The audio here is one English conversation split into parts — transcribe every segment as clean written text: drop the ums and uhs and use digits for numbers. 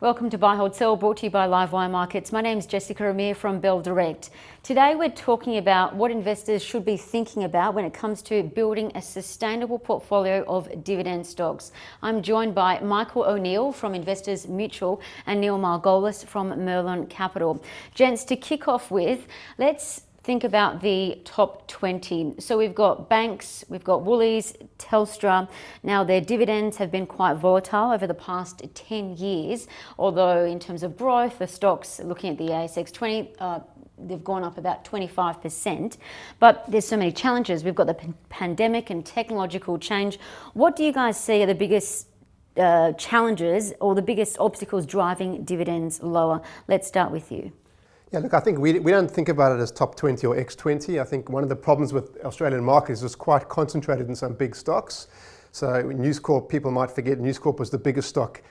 Welcome to Buy, Hold, Sell, brought to you by Livewire Markets. My name is Jessica Amir from Bell Direct. Today we're talking about what investors should be thinking about when it comes to building a sustainable portfolio of dividend stocks. I'm joined by Michael O'Neill from Investors Mutual and Neil Margolis from Merlon Capital. Gents, to kick off with, let's think about the top 20. So we've got banks, we've got Woolies, Telstra. Now their dividends have been quite volatile over the past 10 years, although in terms of growth, the stocks, looking at the ASX 20, they've gone up about 25%. But there's so many challenges. We've got the pandemic and technological change. What do you guys see are the biggest challenges or the biggest obstacles driving dividends lower? Let's start with you. Yeah, look, I think we don't think about it as top 20 or X20. I think one of the problems with Australian markets is it's quite concentrated in some big stocks. So News Corp, people might forget, News Corp was the biggest stock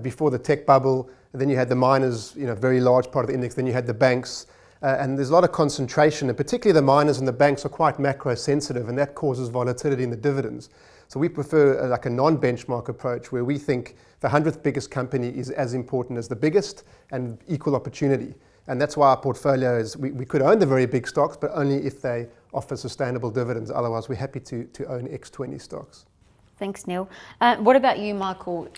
before the tech bubble. And then you had the miners, very large part of the index. Then you had the banks. And there's a lot of concentration, and particularly the miners and the banks are quite macro sensitive, and that causes volatility in the dividends. So we prefer like a non-benchmark approach where we think the 100th biggest company is as important as the biggest and equal opportunity. And that's why our portfolio is, we could own the very big stocks, but only if they offer sustainable dividends. Otherwise, we're happy to own X20 stocks. Thanks, Neil. What about you, Michael?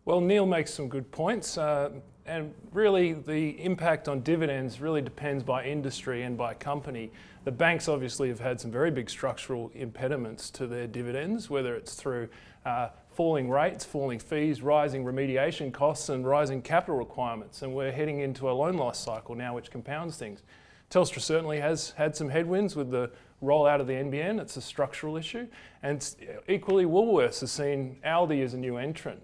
Well, Neil makes some good points. And really, the impact on dividends really depends by industry and by company. The banks obviously have had some very big structural impediments to their dividends, whether it's through falling rates, falling fees, rising remediation costs and rising capital requirements. And we're heading into a loan loss cycle now, which compounds things. Telstra certainly has had some headwinds with the rollout of the NBN. It's a structural issue. And equally, Woolworths has seen Aldi as a new entrant.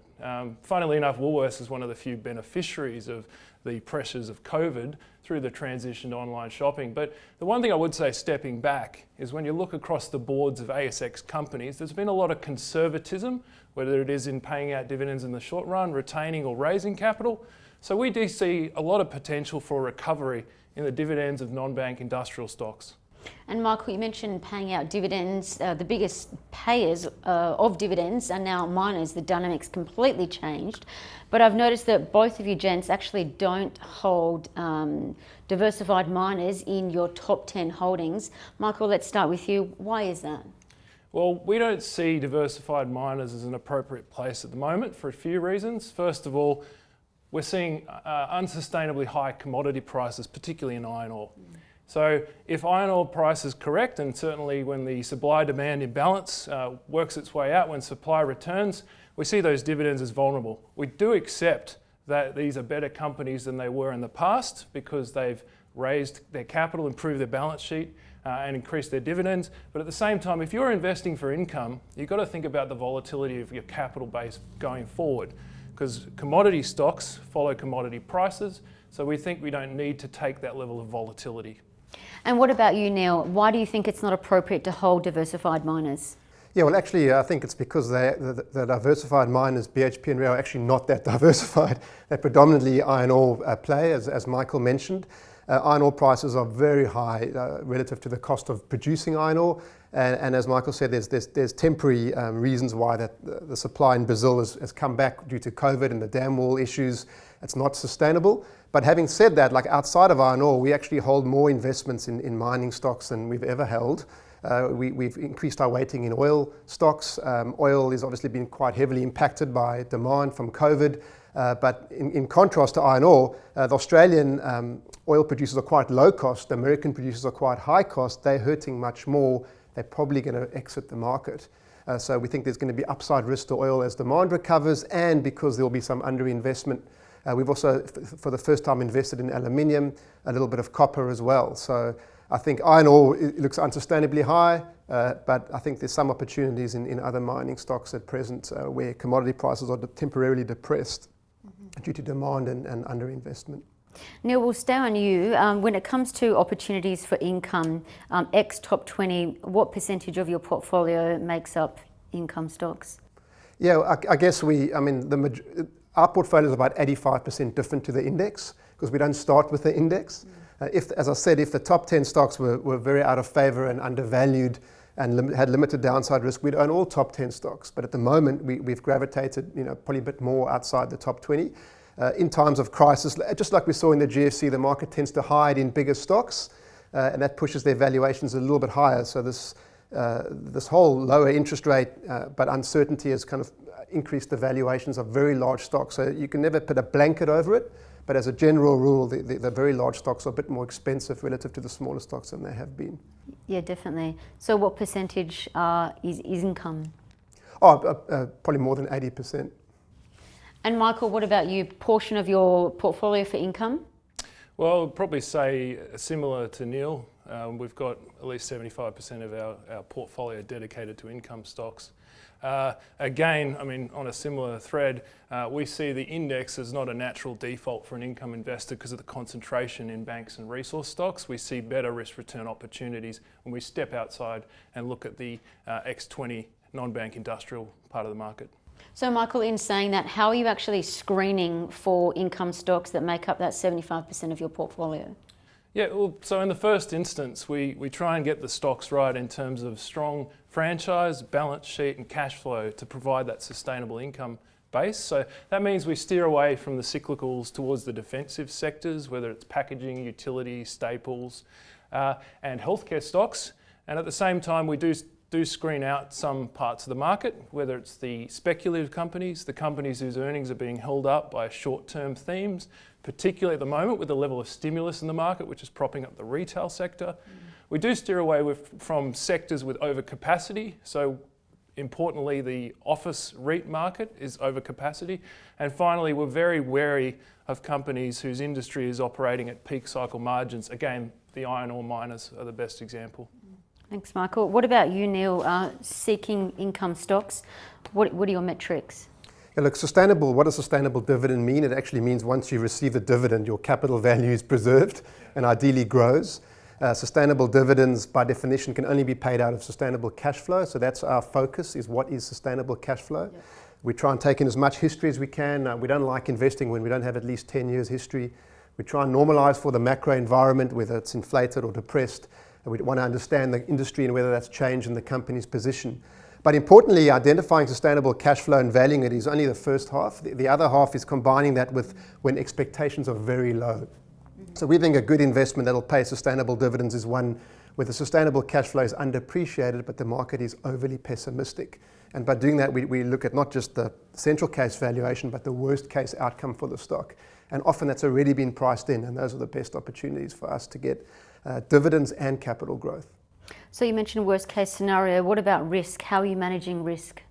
Funnily enough, Woolworths is one of the few beneficiaries of the pressures of COVID through the transition to online shopping. But the one thing I would say, stepping back, is when you look across the boards of ASX companies, there's been a lot of conservatism, whether it is in paying out dividends in the short run, retaining or raising capital. So we do see a lot of potential for recovery in the dividends of non-bank industrial stocks. And Michael, you mentioned paying out dividends. The biggest payers of dividends are now miners. The dynamic's completely changed. But I've noticed that both of you gents actually don't hold diversified miners in your top 10 holdings. Michael, let's start with you. Why is that? Well, we don't see diversified miners as an appropriate place at the moment for a few reasons. First of all, we're seeing unsustainably high commodity prices, particularly in iron ore. So if iron ore price is correct, and certainly when the supply-demand imbalance works its way out, when supply returns, we see those dividends as vulnerable. We do accept that these are better companies than they were in the past because they've raised their capital, improved their balance sheet, and increased their dividends. But at the same time, if you're investing for income, you've got to think about the volatility of your capital base going forward, because commodity stocks follow commodity prices. So we think we don't need to take that level of volatility. And what about you, Neil? Why do you think it's not appropriate to hold diversified miners? Yeah, well, actually, I think it's because the diversified miners, BHP and Rio, are actually not that diversified. They're predominantly iron ore players, as Michael mentioned. Iron ore prices are very high relative to the cost of producing iron ore. And as Michael said, there's temporary reasons why the supply in Brazil has come back due to COVID and the dam wall issues. It's not sustainable. But having said that, like outside of iron ore, we actually hold more investments in mining stocks than we've ever held. We've increased our weighting in oil stocks. Oil has obviously been quite heavily impacted by demand from COVID. But in contrast to iron ore, the Australian oil producers are quite low cost. The American producers are quite high cost. They're hurting much more. They're probably going to exit the market. So we think there's going to be upside risk to oil as demand recovers, and because there will be some underinvestment. We've also, for the first time, invested in aluminium, a little bit of copper as well. So I think iron ore looks unsustainably high, but I think there's some opportunities in other mining stocks at present where commodity prices are temporarily depressed due to demand and underinvestment. Neil, we'll stay on you. When it comes to opportunities for income, ex top 20, what percentage of your portfolio makes up income stocks? Yeah, I guess our portfolio is about 85% different to the index because we don't start with the index. As I said, if the top 10 stocks were very out of favor and undervalued and had limited downside risk, we'd own all top 10 stocks. But at the moment, we've gravitated, probably a bit more outside the top 20. In times of crisis, just like we saw in the GFC, the market tends to hide in bigger stocks, and that pushes their valuations a little bit higher. So this whole lower interest rate but uncertainty has kind of increased the valuations of very large stocks. So you can never put a blanket over it, but as a general rule, the very large stocks are a bit more expensive relative to the smaller stocks than they have been. Yeah, definitely. So what percentage is income? Probably more than 80%. And Michael, what about you? Portion of your portfolio for income? Well, I'd probably say similar to Neil. We've got at least 75% of our portfolio dedicated to income stocks. Again, I mean, on a similar thread, we see the index as not a natural default for an income investor because of the concentration in banks and resource stocks. We see better risk return opportunities when we step outside and look at the X20 non-bank industrial part of the market. So Michael, in saying that, how are you actually screening for income stocks that make up that 75% of your portfolio? Yeah, well, so in the first instance, we try and get the stocks right in terms of strong franchise, balance sheet and cash flow to provide that sustainable income base. So that means we steer away from the cyclicals towards the defensive sectors, whether it's packaging, utilities, staples and healthcare stocks. And at the same time, we do screen out some parts of the market, whether it's the speculative companies, the companies whose earnings are being held up by short-term themes, particularly at the moment with the level of stimulus in the market, which is propping up the retail sector. We do steer away from sectors with overcapacity. So importantly, the office REIT market is overcapacity. And finally, we're very wary of companies whose industry is operating at peak cycle margins. Again, the iron ore miners are the best example. Thanks, Michael. What about you, Neil? Seeking income stocks, what are your metrics? Yeah, look, what does sustainable dividend mean? It actually means once you receive the dividend, your capital value is preserved and ideally grows. Sustainable dividends, by definition, can only be paid out of sustainable cash flow. So that's our focus, is what is sustainable cash flow. Yep. We try and take in as much history as we can. We don't like investing when we don't have at least 10 years history. We try and normalize for the macro environment, whether it's inflated or depressed. We want to understand the industry and whether that's changed in the company's position. But importantly, identifying sustainable cash flow and valuing it is only the first half. The other half is combining that with when expectations are very low. So we think a good investment that'll pay sustainable dividends is one where the sustainable cash flow is underappreciated, but the market is overly pessimistic. And by doing that, we look at not just the central case valuation, but the worst case outcome for the stock. And often that's already been priced in, and those are the best opportunities for us to get dividends and capital growth. So you mentioned worst case scenario. What about risk? How are you managing risk?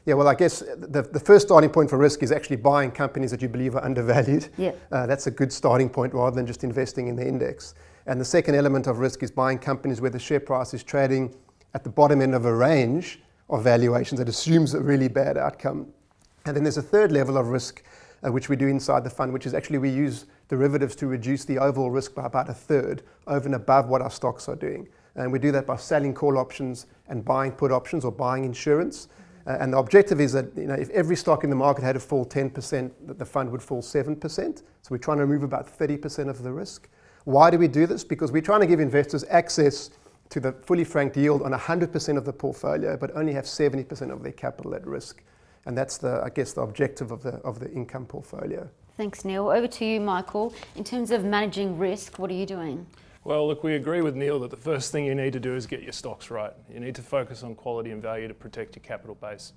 Yeah, well, I guess the first starting point for risk is actually buying companies that you believe are undervalued. Yeah. That's a good starting point rather than just investing in the index. And the second element of risk is buying companies where the share price is trading at the bottom end of a range of valuations that assumes a really bad outcome. And then there's a third level of risk, which we do inside the fund, which is actually we use derivatives to reduce the overall risk by about a third over and above what our stocks are doing. And we do that by selling call options and buying put options or buying insurance. And the objective is that if every stock in the market had to fall 10%, that the fund would fall 7%. So we're trying to remove about 30% of the risk. Why do we do this? Because we're trying to give investors access to the fully franked yield on 100% of the portfolio, but only have 70% of their capital at risk. And that's the objective of the income portfolio. Thanks, Neil. Over to you, Michael. In terms of managing risk, what are you doing? Well, look, we agree with Neil that the first thing you need to do is get your stocks right. You need to focus on quality and value to protect your capital base.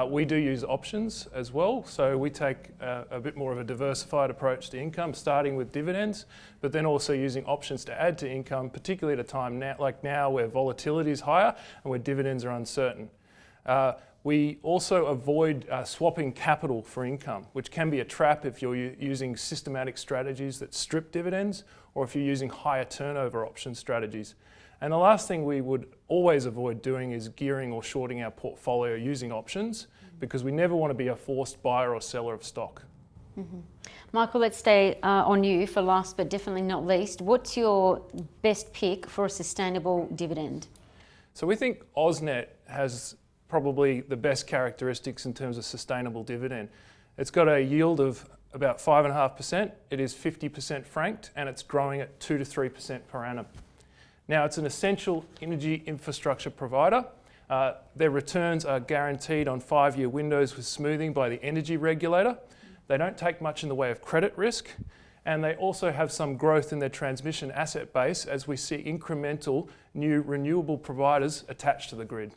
We do use options as well, so we take a bit more of a diversified approach to income, starting with dividends, but then also using options to add to income, particularly at a time like now where volatility is higher and where dividends are uncertain. We also avoid swapping capital for income, which can be a trap if you're using systematic strategies that strip dividends or if you're using higher turnover option strategies. And the last thing we would always avoid doing is gearing or shorting our portfolio using options, because we never want to be a forced buyer or seller of stock. Mm-hmm. Michael, let's stay on you for last but definitely not least. What's your best pick for a sustainable dividend? So we think AusNet has probably the best characteristics in terms of sustainable dividend. It's got a yield of about 5.5%. It is 50% franked, and it's growing at 2 to 3% per annum. Now, it's an essential energy infrastructure provider. Their returns are guaranteed on 5-year windows with smoothing by the energy regulator. They don't take much in the way of credit risk, and they also have some growth in their transmission asset base as we see incremental new renewable providers attached to the grid.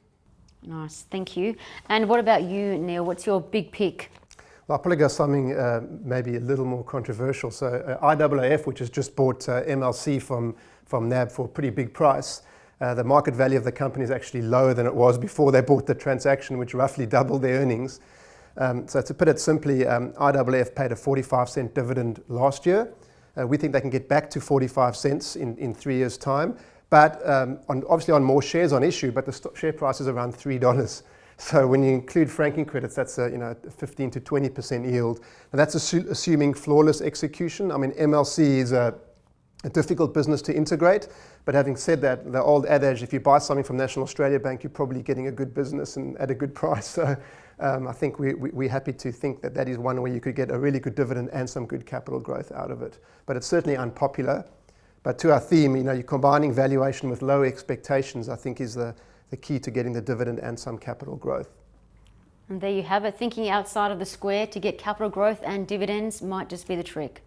Nice, thank you. And what about you, Neil? What's your big pick? Well, I'll probably go something maybe a little more controversial. So IAAF, which has just bought MLC from NAB for a pretty big price, the market value of the company is actually lower than it was before they bought the transaction, which roughly doubled their earnings. So to put it simply, IAAF paid a 45-cent dividend last year. We think they can get back to 45 cents in 3 years' time, but obviously on more shares on issue, but the share price is around $3. So when you include franking credits, that's a 15 to 20% yield. And that's assuming flawless execution. I mean, MLC is a difficult business to integrate, but having said that, the old adage, if you buy something from National Australia Bank, you're probably getting a good business and at a good price. So I think we're happy to think that is one where you could get a really good dividend and some good capital growth out of it. But it's certainly unpopular. But to our theme, you're combining valuation with low expectations, I think is the key to getting the dividend and some capital growth. And there you have it. Thinking outside of the square to get capital growth and dividends might just be the trick.